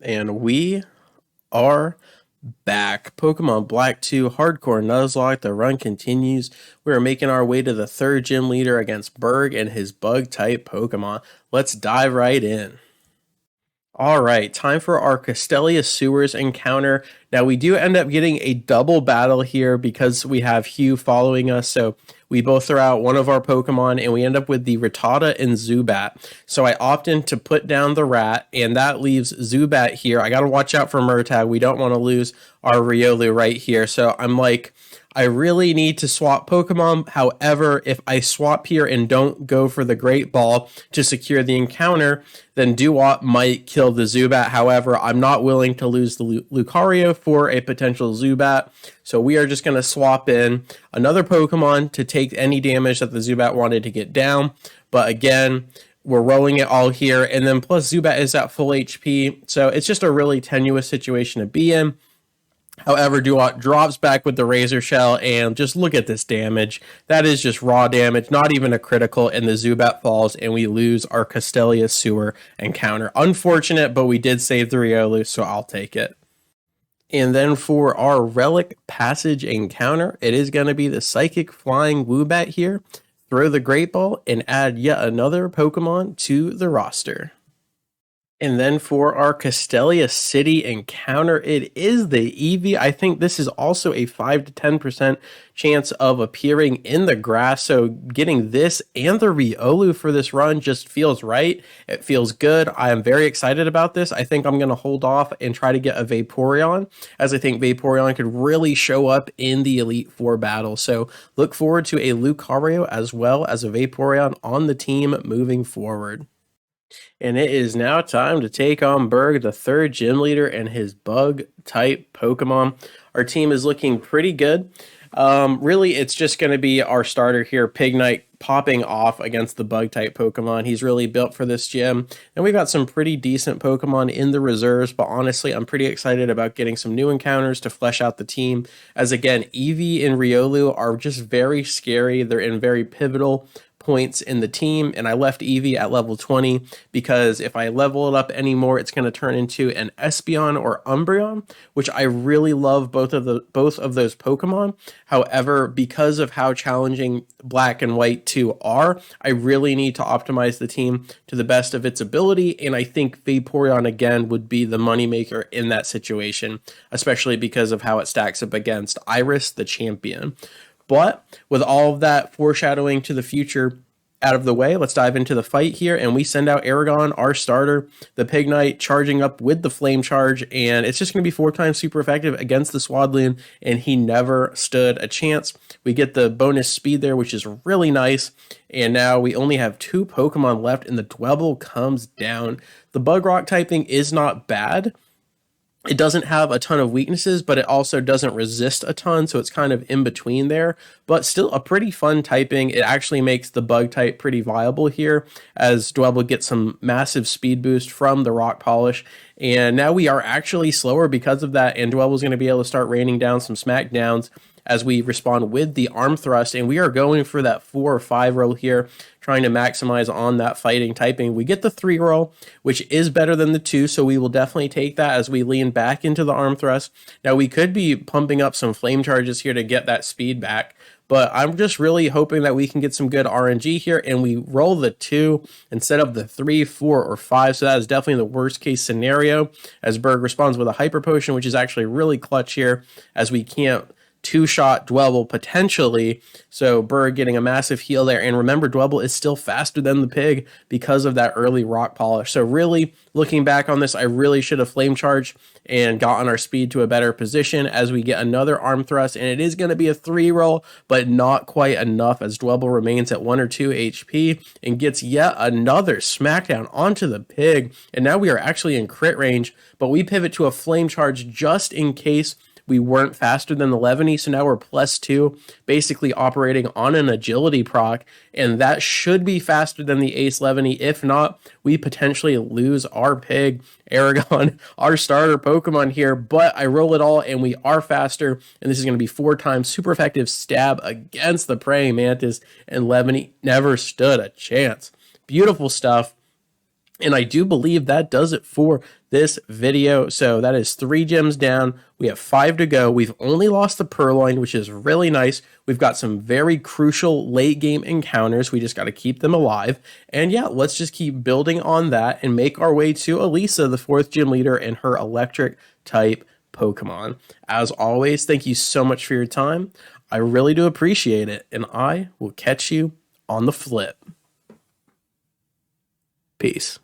And we are back. Pokemon Black 2 Hardcore Nuzlocke. The run continues. We are making our way to the third gym leader against Berg and his Bug-type Pokemon. Let's dive right in. All right, time for our Castelia Sewers encounter. Now, we do end up getting a double battle here because we have Hugh following us. So we both throw out one of our Pokemon and we end up with the Rattata and Zubat. So I opt in to put down the Rat, and that leaves Zubat here. I got to watch out for Murtagh. We don't want to lose our Riolu right here. So I'm like, I really need to swap Pokemon. However, if I swap here and don't go for the Great Ball to secure the encounter, then Dewott might kill the Zubat. However, I'm not willing to lose the Lucario for a potential Zubat. So we are just going to swap in another Pokemon to take any damage that the Zubat wanted to get down. But again, we're rolling it all here. And then plus Zubat is at full HP. So it's just a really tenuous situation to be in. However, Dewott drops back with the Razor Shell, and just look at this damage. That is just raw damage, not even a critical, and the Zubat falls, and we lose our Castelia Sewer encounter. Unfortunate, but we did save the Riolu, so I'll take it. And then for our Relic Passage encounter, it is going to be the Psychic Flying Woobat here. Throw the Great Ball and add yet another Pokemon to the roster. And then for our Castelia City encounter, it is the Eevee. I think this is also a 5 to 10% chance of appearing in the grass. So getting this and the Riolu for this run just feels right. It feels good. I am very excited about this. I think I'm going to hold off and try to get a Vaporeon, as I think Vaporeon could really show up in the Elite Four battle. So look forward to a Lucario as well as a Vaporeon on the team moving forward. And it is now time to take on Berg, the third gym leader, and his Bug-type Pokemon. Our team is looking pretty good. Really, it's just going to be our starter here, Pignite, popping off against the Bug-type Pokemon. He's really built for this gym. And we've got some pretty decent Pokemon in the reserves, but honestly, I'm pretty excited about getting some new encounters to flesh out the team. As again, Eevee and Riolu are just very scary. They're in very pivotal points in the team, and I left Eevee at level 20 because if I level it up anymore, it's going to turn into an Espeon or Umbreon, which I really love both of those Pokemon. However, because of how challenging Black and White 2 are, I really need to optimize the team to the best of its ability, and I think Vaporeon again would be the moneymaker in that situation, especially because of how it stacks up against Iris, the champion. But with all of that foreshadowing to the future out of the way, let's dive into the fight here, and we send out Aragon, our starter, the Pignite, charging up with the Flame Charge, and it's just going to be 4 times super effective against the Swadloon, and he never stood a chance. We get the bonus speed there, which is really nice, and now we only have 2 Pokemon left, and the Dwebble comes down. The Bug Rock typing is not bad. It doesn't have a ton of weaknesses, but it also doesn't resist a ton, so it's kind of in between there, but still a pretty fun typing. It actually makes the Bug type pretty viable here, as Dwebble gets some massive speed boost from the Rock Polish, and now we are actually slower because of that, and Dwebble's going to be able to start raining down some smackdowns as we respond with the Arm Thrust, and we are going for that 4 or 5 roll here, trying to maximize on that fighting typing. We get the 3 roll, which is better than the 2, so we will definitely take that as we lean back into the Arm Thrust. Now, we could be pumping up some Flame Charges here to get that speed back, but I'm just really hoping that we can get some good RNG here, and we roll the 2 instead of the 3, 4, or 5, so that is definitely the worst case scenario, as Berg responds with a Hyper Potion, which is actually really clutch here, as we can't 2-shot Dwebble potentially, so Berg getting a massive heal there. And remember, Dwebble is still faster than the pig because of that early Rock Polish. So really, looking back on this, I really should have Flame Charged and gotten our speed to a better position as we get another Arm Thrust, and it is going to be a 3 roll, but not quite enough, as Dwebble remains at 1 or 2 HP and gets yet another smackdown onto the pig. And now we are actually in crit range, but we pivot to a Flame Charge just in case we weren't faster than the Levany, so now we're +2, basically operating on an agility proc, and that should be faster than the Ace Levany. If not, we potentially lose our pig, Aragon, our starter Pokemon here, but I roll it all, and we are faster, and this is going to be 4 times super effective stab against the Praying Mantis, and Levany never stood a chance. Beautiful stuff. And I do believe that does it for this video. So that is 3 gems down. We have 5 to go. We've only lost the Purloin, which is really nice. We've got some very crucial late game encounters. We just got to keep them alive. And yeah, let's just keep building on that and make our way to Elisa, the 4th gym leader, and her electric type Pokemon. As always, thank you so much for your time. I really do appreciate it. And I will catch you on the flip. Peace.